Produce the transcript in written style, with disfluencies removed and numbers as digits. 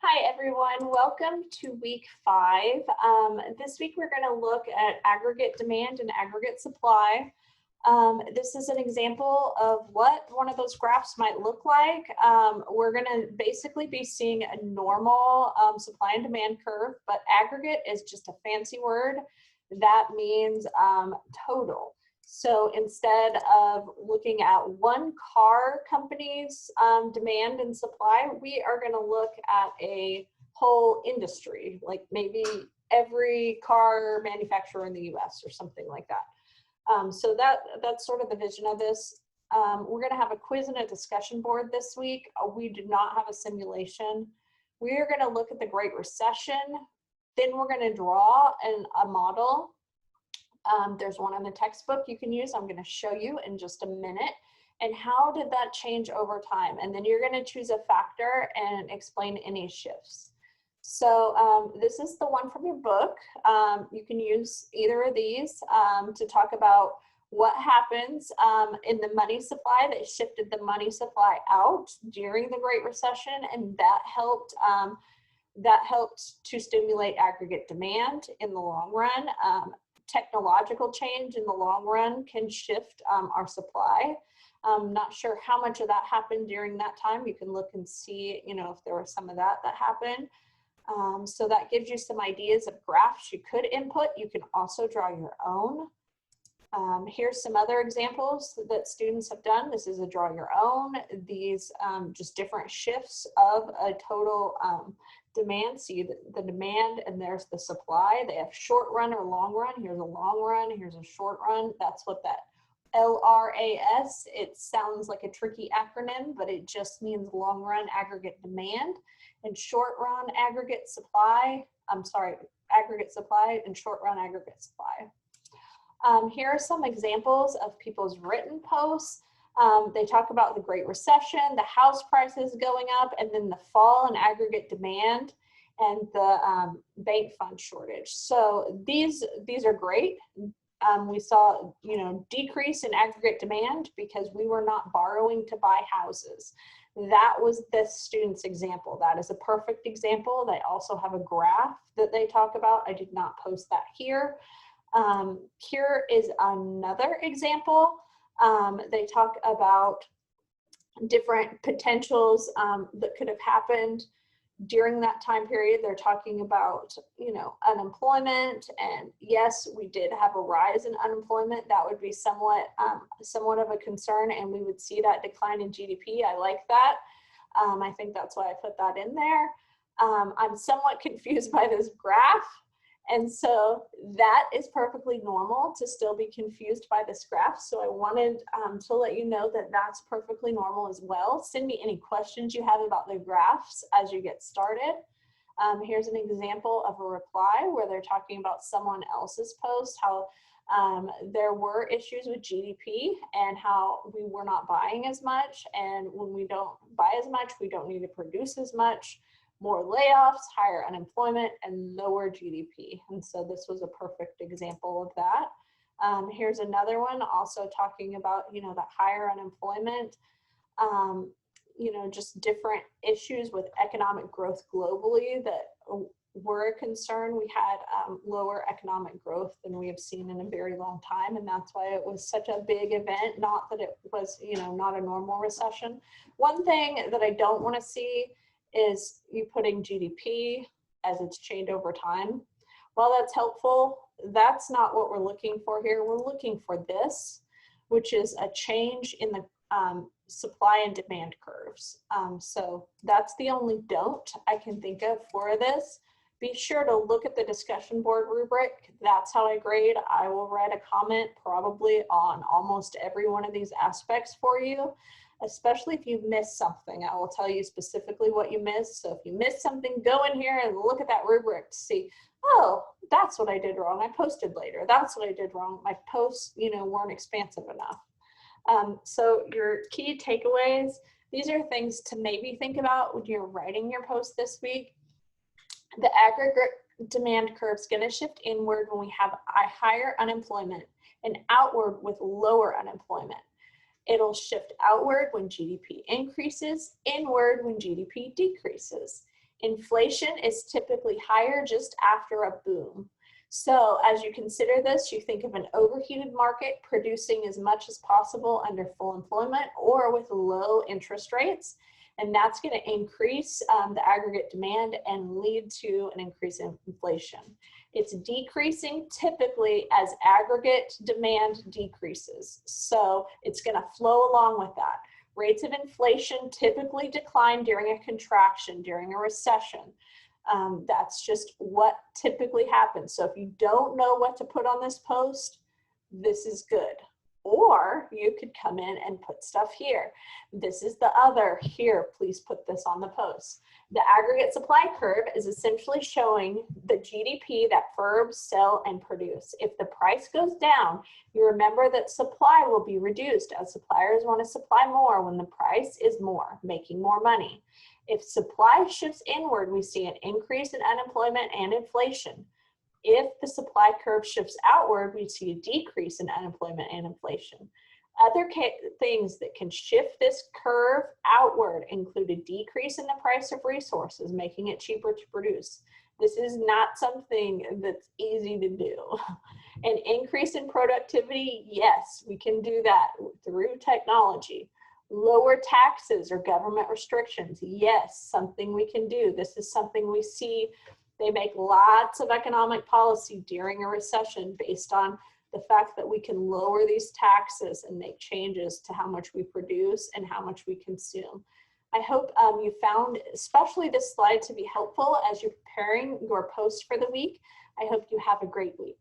Hi everyone, welcome to week 5. This week we're going to look at aggregate demand and aggregate supply. This is an example of what one of those graphs might look like. We're going to basically be seeing a normal supply and demand curve, but aggregate is just a fancy word. That means total. So instead of looking at one car company's demand and supply, we are going to look at a whole industry, like maybe every car manufacturer in the US or something like that. So that's sort of the vision of this. We're going to have a quiz and a discussion board this week. We do not have a simulation. We are going to look at the Great Recession. Then we're going to draw a model. There's one in the textbook you can use. I'm going to show you in just a minute. And how did that change over time? And then you're going to choose a factor and explain any shifts. So this is the one from your book. You can use either of these to talk about what happens in the money supply that shifted the money supply out during the Great Recession, and that helped to stimulate aggregate demand in the long run. Technological change in the long run can shift our supply. I'm not sure how much of that happened during that time. You can look and see, if there was some of that happened. So that gives you some ideas of graphs you could input. You can also draw your own. Here's some other examples that students have done. This is a draw your own. These just different shifts of a total demand. See the demand and there's the supply. They have short run or long run. Here's a long run, here's a short run. That's what that LRAS, it sounds like a tricky acronym, but it just means long run aggregate demand and short run aggregate supply. Aggregate supply and short run aggregate supply. Here are some examples of people's written posts. They talk about the Great Recession, the house prices going up, and then the fall in aggregate demand and the bank fund shortage. So these are great. We saw, decrease in aggregate demand because we were not borrowing to buy houses. That was this student's example. That is a perfect example. They also have a graph that they talk about. I did not post that here. Here is another example. They talk about different potentials that could have happened during that time period. They're talking about, unemployment, and yes, we did have a rise in unemployment. That would be somewhat of a concern, and we would see that decline in GDP. I like that. I think that's why I put that in there. I'm somewhat confused by this graph. And so that is perfectly normal to still be confused by this graph. So I wanted to let you know that that's perfectly normal as well. Send me any questions you have about the graphs as you get started. Here's an example of a reply where they're talking about someone else's post, how there were issues with GDP and how we were not buying as much. And when we don't buy as much, we don't need to produce as much. More layoffs, higher unemployment, and lower GDP. And so this was a perfect example of that. Here's another one also talking about, that higher unemployment, just different issues with economic growth globally that were a concern. We had lower economic growth than we have seen in a very long time. And that's why it was such a big event, not that it was, not a normal recession. One thing that I don't want to see is you putting GDP as it's changed over time. While that's helpful, that's not what we're looking for here. We're looking for this, which is a change in the supply and demand curves. So that's the only don't I can think of for this. Be sure to look at the discussion board rubric. That's how I grade. I will write a comment probably on almost every one of these aspects for you. Especially if you've missed something, I will tell you specifically what you missed. So if you missed something, go in here and look at that rubric to see, oh, that's what I did wrong. I posted later. That's what I did wrong. My posts, weren't expansive enough. So your key takeaways, these are things to maybe think about when you're writing your post this week. The aggregate demand curve is going to shift inward when we have a higher unemployment and outward with lower unemployment. It'll shift outward when GDP increases, inward when GDP decreases. Inflation is typically higher just after a boom. So as you consider this, you think of an overheated market producing as much as possible under full employment or with low interest rates, and that's going to increase the aggregate demand and lead to an increase in inflation. It's decreasing typically as aggregate demand decreases, so it's going to flow along with that. Rates of inflation typically decline during a contraction, during a recession. That's just what typically happens. So if you don't know what to put on this post, this is good. Or you could come in and put stuff here. This is the other. Here, please put this on the post. The aggregate supply curve is essentially showing the GDP that firms sell and produce. If the price goes down, you remember that supply will be reduced as suppliers want to supply more when the price is more, making more money. If supply shifts inward, we see an increase in unemployment and inflation. If the supply curve shifts outward, we see a decrease in unemployment and inflation. Other things that can shift this curve outward include a decrease in the price of resources, making it cheaper to produce. This is not something that's easy to do. An increase in productivity, yes, we can do that through technology. Lower taxes or government restrictions, yes, something we can do. This is something we see. They make lots of economic policy during a recession based on the fact that we can lower these taxes and make changes to how much we produce and how much we consume. I hope you found especially this slide to be helpful as you're preparing your post for the week. I hope you have a great week.